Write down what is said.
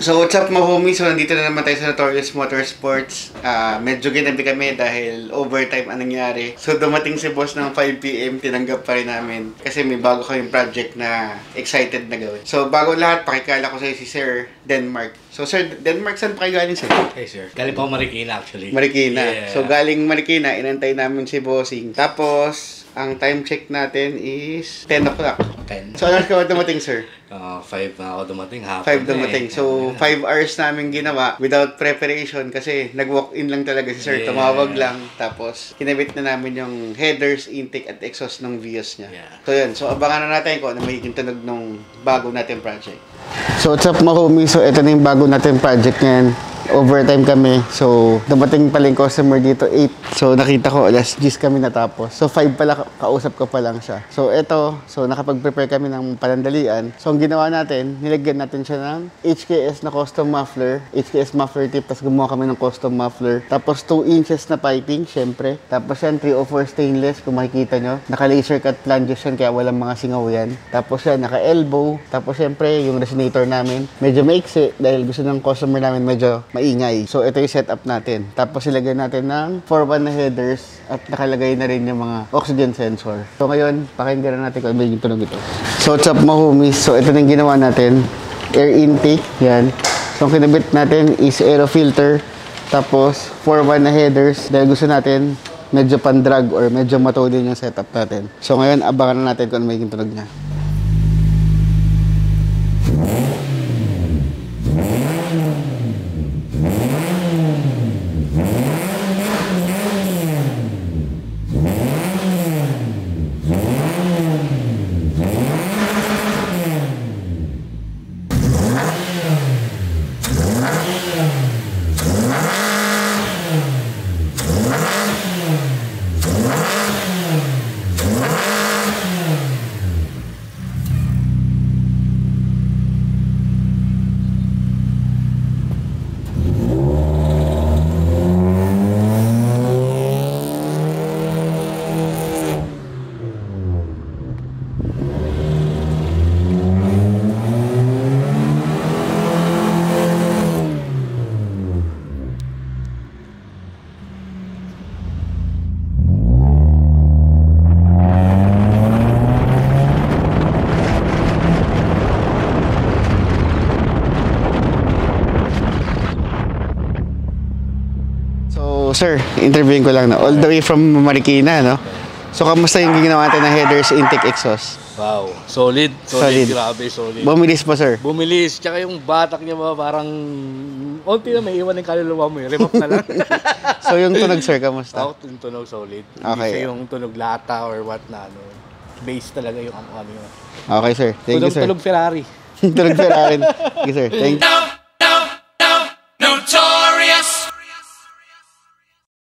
So what's up mga homies? So nandito na naman tayo sa Notorious Motorsports. Medyo ginabi kami dahil overtime ang nangyari. So dumating si boss ng 5 PM, tinanggap pa rin namin. Kasi may bago kaming project na excited na gawin. So bago lahat, pakikala ko sa'yo si Sir Denmark. So Sir Denmark, saan pa kayo galing sir? Hey sir, galing pa ako Marikina actually. Marikina. Yeah. So galing Marikina, inantay namin si Bossing. Tapos, ang time check natin is 10 o'clock. 10. So ano ka ba dumating sir? 5 na ako dumating, hapon 5 dumating. So, 5 hours namin ginawa without preparation kasi nag-walk-in lang talaga si sir. Yeah. Tumawag lang. Tapos, kinabit na namin yung headers, intake, at exhaust ng Vios niya. Yeah. So, yun. So, abangan na natin kung ano magiging tunog ng bago natin project. So, what's up mga homies? So, ito na yung bago natin project ngayon. Overtime kami. So, dumating pala yung customer dito, 8. So, nakita ko, alas 10 kami natapos. So, 5 pala, kausap ko pa lang siya. So, eto. So, nakapag-prepare kami ng panandalian. So, ang ginawa natin, nilagyan natin siya ng HKS na custom muffler. HKS muffler tip. Tapos, gumawa kami ng custom muffler. Tapos, 2 inches na piping, syempre. Tapos, yan, 304 stainless, kung makikita nyo. Naka-laser cut flanges yan, kaya walang mga singaw yan. Tapos, yan, naka-elbow. Tapos, syempre, yung resonator namin, medyo maiksi dahil gusto ng customer namin medyo maingay. So, ito yung setup natin. Tapos, ilagay natin ng 4-1 na headers at nakalagay na rin yung mga oxygen sensor. So, ngayon, pakinggan na natin kung ano yung tunog ito. So, what's up mga homies? So, ito na yung ginawa natin. Air intake. Yan. So, ang kinabit natin is aero filter. Tapos, 4-1 na headers dahil gusto natin medyo pan-drag or medyo matulin yung setup natin. So, ngayon, abangan na natin kung ano yung tunog niya. Sir, interviewin ko lang na all the way from Marikina, no? So, kamusta yung ginawa natin ng headers, intake, exhaust? Wow, solid. Grabe, solid. Bumilis pa, sir? Bumilis, tsaka yung batak niya ba parang onti na may iwan ng kaluluwa mo, remap na lang. So, yung tunog, sir, kamusta? Yung tunog solid. Okay. Hindi yung tunog lata or what na, ano. Base talaga yung ano yun. Okay, sir. Thank you, sir. Tunog Ferrari. Tunog Ferrari. Thank you, sir. Thank you.